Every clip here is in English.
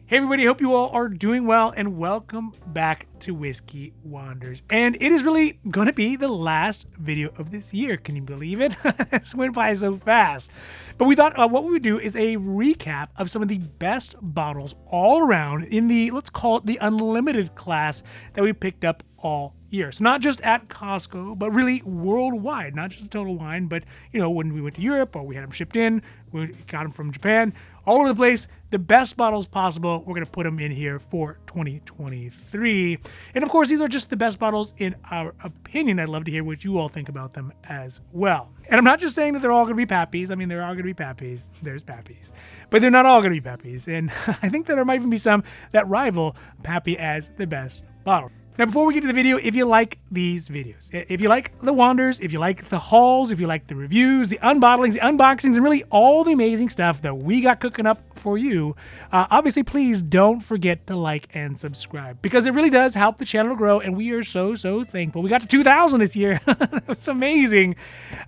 Hey everybody, hope you all are doing well and welcome back to Whiskey Wonders. And it is really going to be the last video of this year. Can you believe it? This went by so fast. But we thought what we would do is a recap of some of the best bottles all around in the, let's call it the unlimited class that we picked up all year. So not just at Costco, but really worldwide, not just a Total Wine, but you know, when we went to Europe or we had them shipped in, we got them from Japan, all over the place, the best bottles possible. We're going to put them in here for 2023. And of course, these are just the best bottles in our opinion. I'd love to hear what you all think about them as well. And I'm not just saying that they're all going to be Pappies. I mean, they're all going to be Pappies. There's Pappies. But they're not all going to be Pappies. And I think that there might even be some that rival Pappy as the best bottle. Now, before we get to the video, if you like these videos, if you like the Wonders, if you like the hauls, if you like the reviews, the unbottlings, the unboxings, and really all the amazing stuff that we got cooking up for you, obviously, please don't forget to like and subscribe because it really does help the channel grow, and we are so thankful. We got to 2,000 this year. It's amazing.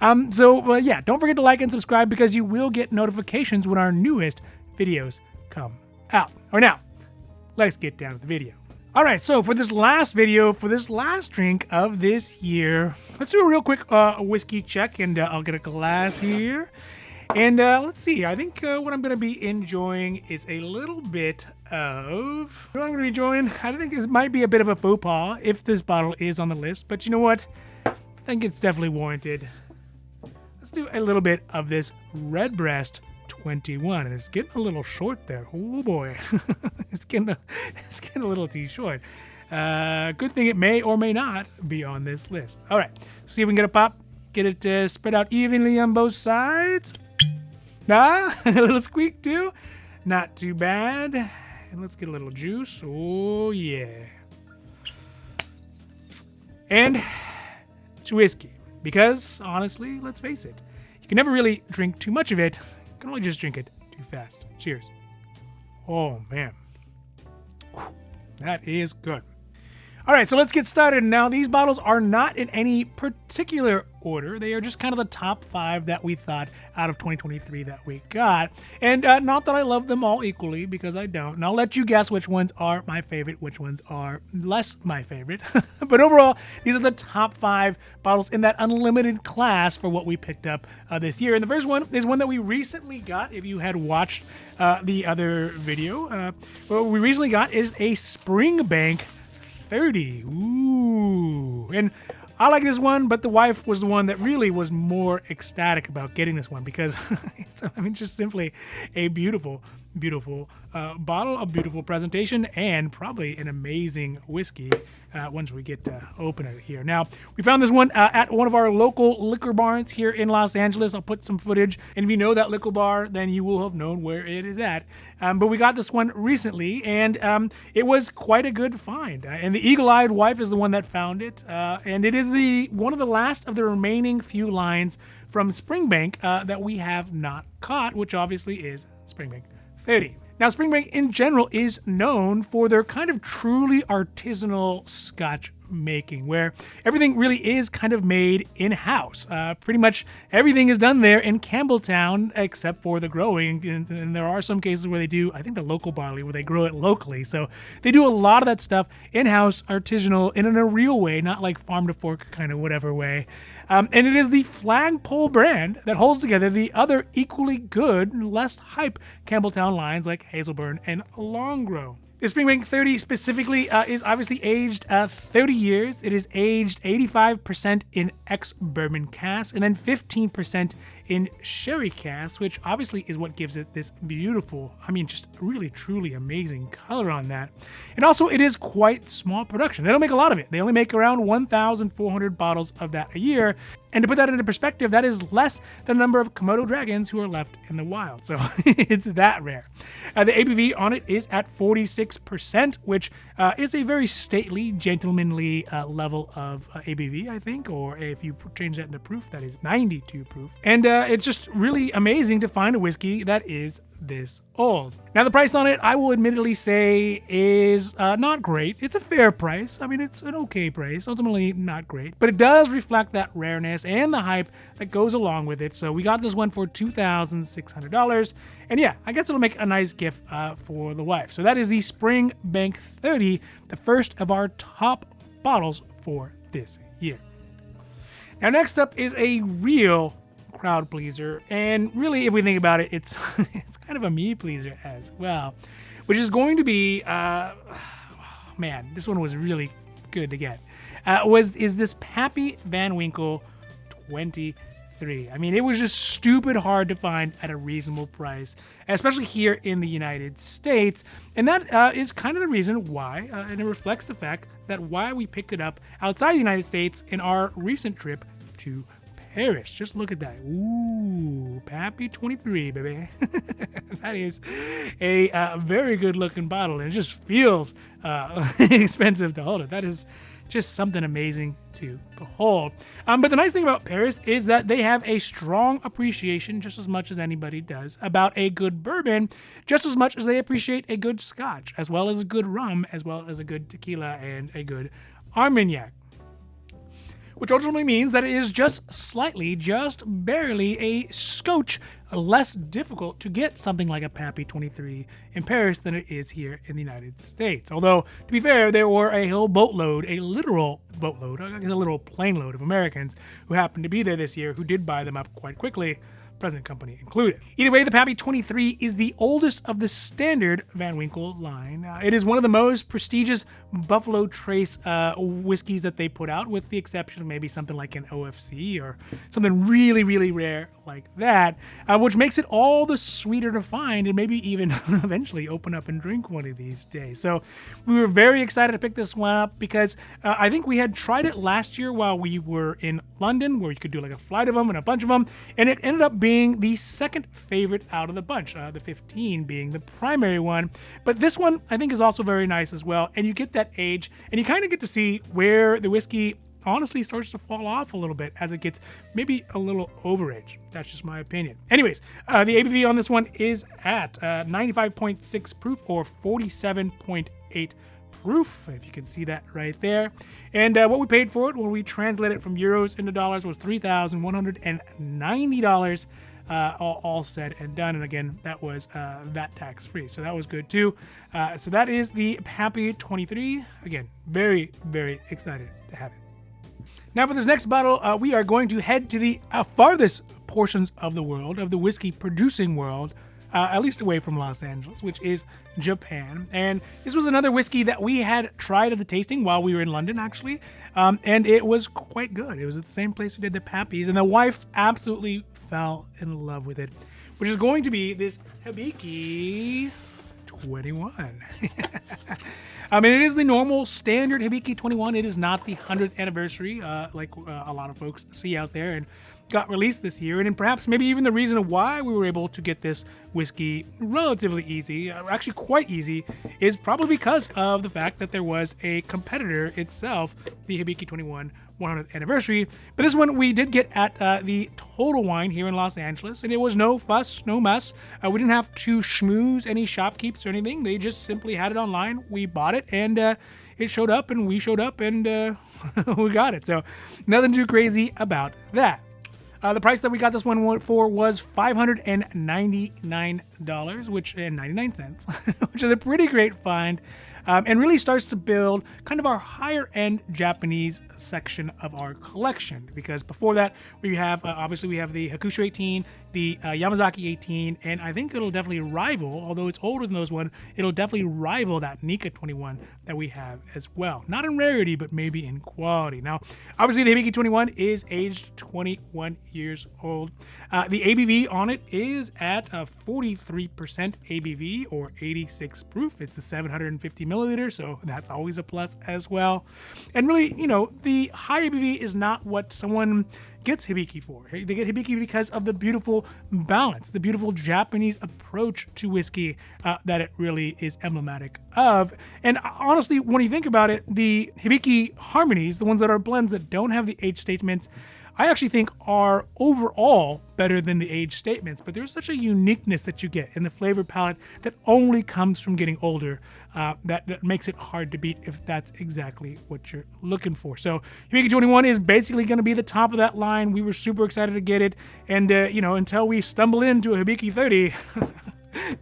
Yeah, don't forget to like and subscribe because you will get notifications when our newest videos come out. Or now, let's get down to the video. All right, so for this last video, for this last drink of this year, let's do a real quick whiskey check, and I'll get a glass here. And let's see, I think what I'm going to be enjoying is a little bit of... What I'm going to be enjoying, I think this might be a bit of a faux pas if this bottle is on the list, but you know what? I think it's definitely warranted. Let's do a little bit of this Redbreast 21, and it's getting a little short there. Oh boy, it's getting a little too short. Good thing it may or may not be on this list. All right, see if we can get a pop, get it spread out evenly on both sides. A little squeak too, not too bad. And let's get a little juice. Oh yeah, and it's whiskey because honestly, let's face it, you can never really drink too much of it. You can only just drink it too fast. Cheers. Oh, man. That is good. All right, so let's get started. Now, these bottles are not in any particular order. They are just kind of the top 5 that we thought out of 2023 that we got. And not that I love them all equally, because I don't. And I'll let you guess which ones are my favorite, which ones are less my favorite. But overall, these are the top 5 bottles in that unlimited class for what we picked up this year. And the first one is one that we recently got. If you had watched the other video, what we recently got is a Springbank 30. Ooh. And I like this one, but the wife was the one that really was more ecstatic about getting this one because it's, I mean, just simply a beautiful bottle, a beautiful presentation, and probably an amazing whiskey once we get to open it here. Now, we found this one at one of our local liquor barns here in Los Angeles. I'll put some footage, and if you know that liquor bar, then you will have known where it is at. But we got this one recently, and it was quite a good find. And the eagle-eyed wife is the one that found it, and it is one of the last of the remaining few lines from Springbank that we have not caught, which obviously is Springbank 30. Now, Springbank in general is known for their kind of truly artisanal Scotch making, where everything really is kind of made in-house. Pretty much everything is done there in Campbelltown except for the growing, and there are some cases where they do, I think, the local barley where they grow it locally. So they do a lot of that stuff in-house, artisanal, and in a real way, not like farm to fork kind of whatever way. And it is the flagpole brand that holds together the other equally good, less hype Campbelltown lines like Hazelburn and Longgrow. The Springbank 30 specifically is obviously aged 30 years. It is aged 85% in ex-bourbon casks and then 15% in sherry casks, which obviously is what gives it this beautiful, I mean, just really, truly amazing color on that. And also, it is quite small production. They don't make a lot of it. They only make around 1,400 bottles of that a year. And to put that into perspective, that is less than the number of Komodo dragons who are left in the wild. So it's that rare. The ABV on it is at 46%, which is a very stately, gentlemanly level of ABV, I think. Or if you change that into proof, that is 92 proof. And it's just really amazing to find a whiskey that is this old. Now, the price on it, I will admittedly say, is not great. It's a fair price. I mean, it's an okay price. Ultimately, not great. But it does reflect that rareness and the hype that goes along with it. So we got this one for $2,600. And yeah, I guess it'll make a nice gift for the wife. So that is the Springbank 30, the first of our top bottles for this year. Now, next up is a real crowd pleaser, and really, if we think about it, it's it's kind of a me pleaser as well, which is going to be man, this one was really good to get. Is this Pappy Van Winkle 23? I mean, it was just stupid hard to find at a reasonable price, especially here in the United States, and that is kind of the reason why, and it reflects the fact that why we picked it up outside the United States in our recent trip to Paris. Just look at that. Ooh, Pappy 23, baby. That is a very good looking bottle, and it just feels expensive to hold it. That is just something amazing to behold. But the nice thing about Paris is that they have a strong appreciation, just as much as anybody does, about a good bourbon, just as much as they appreciate a good Scotch, as well as a good rum, as well as a good tequila and a good Armagnac. Which ultimately means that it is just slightly, just barely a scotch less difficult to get something like a Pappy 23 in Paris than it is here in the United States. Although, to be fair, there were a whole boatload, a literal boatload, I guess a literal plane load of Americans who happened to be there this year who did buy them up quite quickly, present company included. Either way, the Pappy 23 is the oldest of the standard Van Winkle line. It is one of the most prestigious Buffalo Trace whiskeys that they put out, with the exception of maybe something like an OFC or something really, really rare like that, which makes it all the sweeter to find and maybe even eventually open up and drink one of these days. So we were very excited to pick this one up because I think we had tried it last year while we were in London, where you could do like a flight of them and a bunch of them, and it ended up being the second favorite out of the bunch, the 15 being the primary one. But this one I think is also very nice as well, and you get that age, and you kind of get to see where the whiskey honestly starts to fall off a little bit as it gets maybe a little overage. That's just my opinion. Anyways, the ABV on this one is at 95.6 proof or 47.8 proof, if you can see that right there. And what we paid for it when we translate it from euros into dollars was $3,190, all said and done. And again, that was VAT tax free, so that was good too. So that is the Pappy 23. Again, very, very excited to have it. Now for this next bottle, we are going to head to the farthest portions of the world, of the whiskey producing world, at least away from Los Angeles, which is Japan. And this was another whiskey that we had tried at the tasting while we were in London, actually. And it was quite good. It was at the same place we did the Pappies, and the wife absolutely fell in love with it, which is going to be this Hibiki 21. I mean, it is the normal standard Hibiki 21. It is not the 100th anniversary like a lot of folks see out there and got released this year. And perhaps maybe even the reason why we were able to get this whiskey relatively easy, actually quite easy, is probably because of the fact that there was a competitor itself, the Hibiki 21 100th anniversary. But this one we did get at the Total Wine here in Los Angeles, and it was no fuss, no mess. We didn't have to schmooze any shopkeepers or anything. They just simply had it online. We bought it, and it showed up, and we showed up, and we got it. So nothing too crazy about that. The price that we got this one for was $599, which and 99 cents, which is a pretty great find, and really starts to build kind of our higher end Japanese section of our collection. Because before that, we have obviously we have the Hakusho 18, the Yamazaki 18, and I think it'll definitely rival, although it's older than those one, it'll definitely rival that Nika 21 that we have as well. Not in rarity, but maybe in quality. Now, obviously the Hibiki 21 is aged 21 years old. The ABV on it is at 43% ABV or 86 proof. It's a 750 milliliter, so that's always a plus as well. And really, you know, the high ABV is not what someone gets Hibiki for. They get Hibiki because of the beautiful balance, the beautiful Japanese approach to whiskey that it really is emblematic of. And honestly, when you think about it, the Hibiki harmonies, the ones that are blends that don't have the age statements, I actually think are overall better than the age statements, but there's such a uniqueness that you get in the flavor palette that only comes from getting older, that makes it hard to beat if that's exactly what you're looking for. So Hibiki 21 is basically going to be the top of that line. We were super excited to get it, and until we stumble into a Hibiki 30,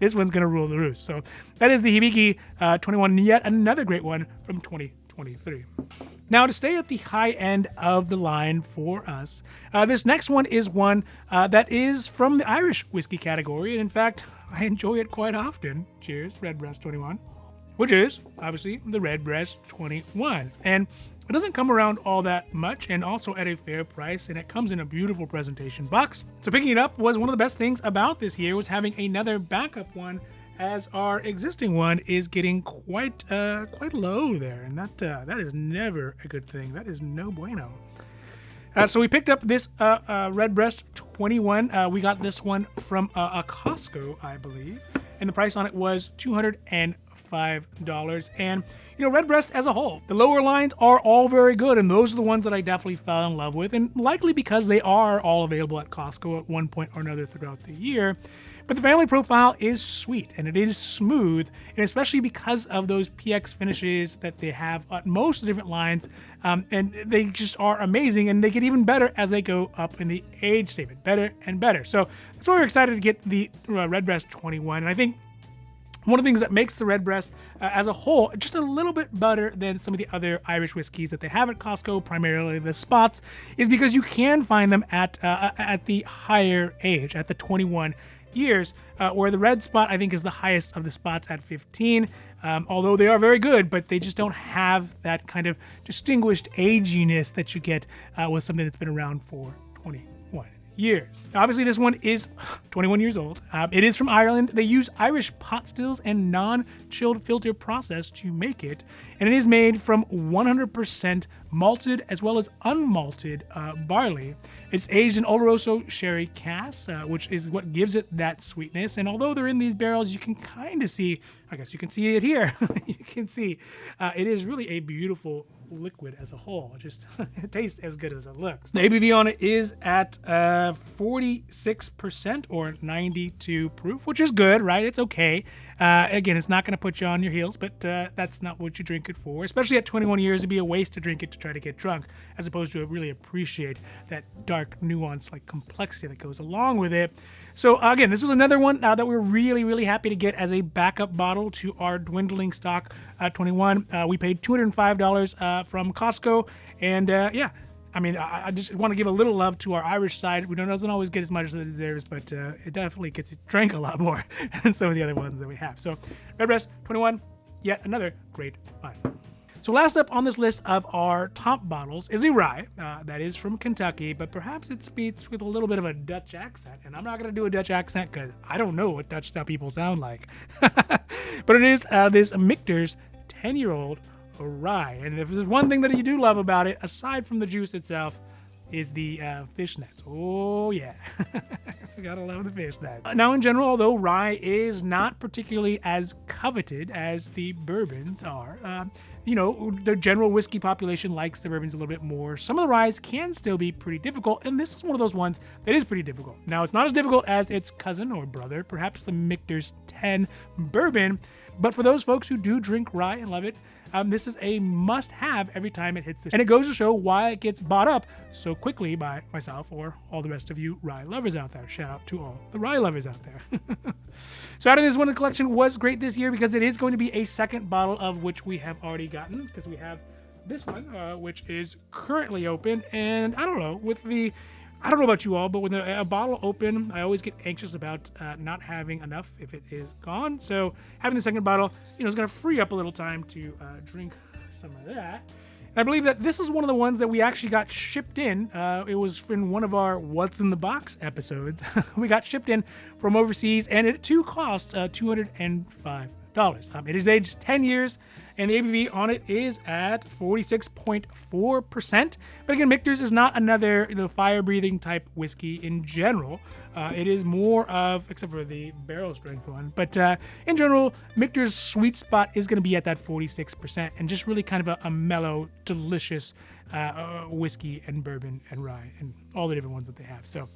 this one's going to rule the roost. So that is the Hibiki 21, yet another great one from 2023. Now, to stay at the high end of the line for us, this next one is one that is from the Irish whiskey category, and in fact, I enjoy it quite often. Cheers, Redbreast 21, which is obviously the Redbreast 21. And it doesn't come around all that much, and also at a fair price, and it comes in a beautiful presentation box. So picking it up was one of the best things about this year, was having another backup one, as our existing one is getting quite low there, and that is never a good thing. That is no bueno. So we picked up this Redbreast 21. We got this one from a Costco, I believe, and the price on it was $205. And Redbreast as a whole, the lower lines are all very good, and those are the ones that I definitely fell in love with, and likely because they are all available at Costco at one point or another throughout the year. But the family profile is sweet, and it is smooth, and especially because of those PX finishes that they have on most of the different lines, and they just are amazing, and they get even better as they go up in the age statement, better and better. So that's why we're excited to get the Redbreast 21, and I think one of the things that makes the Redbreast as a whole just a little bit better than some of the other Irish whiskeys that they have at Costco, primarily the spots, is because you can find them at the higher age, at the 21 years, where the red spot I think is the highest of the spots at 15, although they are very good, but they just don't have that kind of distinguished aginess that you get with something that's been around for 21 years. Now, obviously this one is 21 years old. It is from Ireland. They use Irish pot stills and non-chilled filter process to make it, and it is made from 100% malted as well as unmalted barley. It's aged in Oloroso sherry casks, which is what gives it that sweetness. And although they're in these barrels, you can kind of see, I guess you can see it here. You can see it is really a beautiful liquid as a whole. It tastes as good as it looks. The ABV on it is at 46% or 92 proof, which is good, right? It's okay. Again, it's not going to put you on your heels, but that's not what you drink it for. Especially at 21 years, it'd be a waste to drink it to try to get drunk, as opposed to really appreciate that dark nuance, like complexity that goes along with it. So again, this was another one that we're really, really happy to get as a backup bottle to our dwindling stock 21. We paid $205 from Costco, and yeah. I mean, I just want to give a little love to our Irish side. We doesn't always get as much as it deserves, but it definitely gets it drank a lot more than some of the other ones that we have. So, Redbreast 21, yet another great find. So last up on this list of our top bottles is a rye that is from Kentucky, but perhaps it speaks with a little bit of a Dutch accent. And I'm not going to do a Dutch accent because I don't know what Dutch people sound like. But it is this Michter's 10-year-old rye, and if there's one thing that you do love about it, aside from the juice itself, is the fishnets. Oh yeah, you gotta love the fishnets. Now, in general, although rye is not particularly as coveted as the bourbons are, the general whiskey population likes the bourbons a little bit more. Some of the ryes can still be pretty difficult, and this is one of those ones that is pretty difficult. Now, it's not as difficult as its cousin or brother, perhaps the Michter's 10 bourbon, but for those folks who do drink rye and love it, this is a must-have every time it hits this. And it goes to show why it gets bought up so quickly by myself or all the rest of you rye lovers out there. Shout out to all the rye lovers out there. So adding this one to the collection was great this year because it is going to be a second bottle of which we have already gotten, because we have this one, which is currently open. And I don't know about you all, but with a bottle open, I always get anxious about not having enough if it is gone. So having the second bottle, is going to free up a little time to drink some of that. And I believe that this is one of the ones that we actually got shipped in. It was in one of our What's in the Box episodes. We got shipped in from overseas, and it too cost $205. It is aged 10 years, and the ABV on it is at 46.4%. But again, Michter's is not another fire-breathing type whiskey in general. It is more of, except for the barrel strength one, but in general, Michter's sweet spot is going to be at that 46% and just really kind of a mellow, delicious whiskey and bourbon and rye and all the different ones that they have. So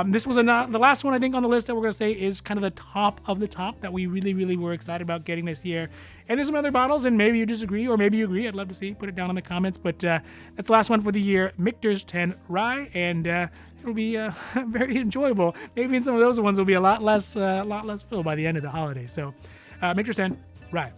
this was the last one I think on the list that we're going to say is kind of the top of the top that we really, really were excited about getting this year. And there's some other bottles, and maybe you disagree or maybe you agree. I'd love to see. Put it down in the comments. But that's the last one for the year, Michter's 10 Rye, and it'll be very enjoyable. Maybe in some of those ones will be a lot less filled by the end of the holiday. So Michter's 10 Rye.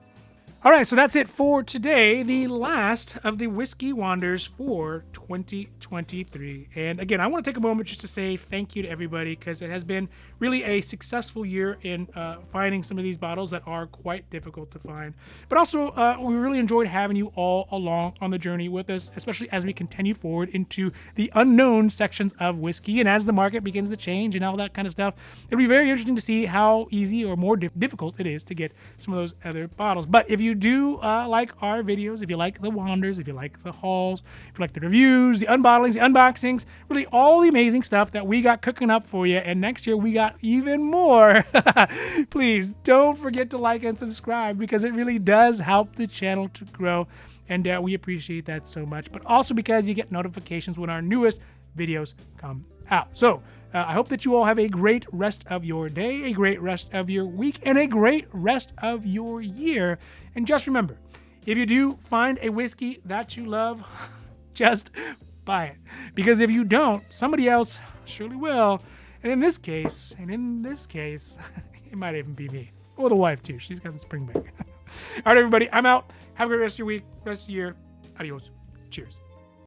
All right, so that's it for today, the last of the Whiskey Wanders for 2023. And again, I want to take a moment just to say thank you to everybody, because it has been really a successful year in finding some of these bottles that are quite difficult to find. But also, we really enjoyed having you all along on the journey with us, especially as we continue forward into the unknown sections of whiskey. And as the market begins to change and all that kind of stuff, it'll be very interesting to see how easy or more difficult it is to get some of those other bottles. But if you do like our videos, if you like the Wanders, if you like the hauls, if you like the reviews, the unbottlings, the unboxings, really all the amazing stuff that we got cooking up for you, and next year we got even more, please don't forget to like and subscribe, because it really does help the channel to grow, and we appreciate that so much. But also because you get notifications when our newest videos come out. So I hope that you all have a great rest of your day, a great rest of your week, and a great rest of your year. And just remember, if you do find a whiskey that you love, just buy it. Because if you don't, somebody else surely will. And in this case, it might even be me. Or the wife too. She's got the Springbank. All right, everybody, I'm out. Have a great rest of your week, rest of the year. Adios. Cheers.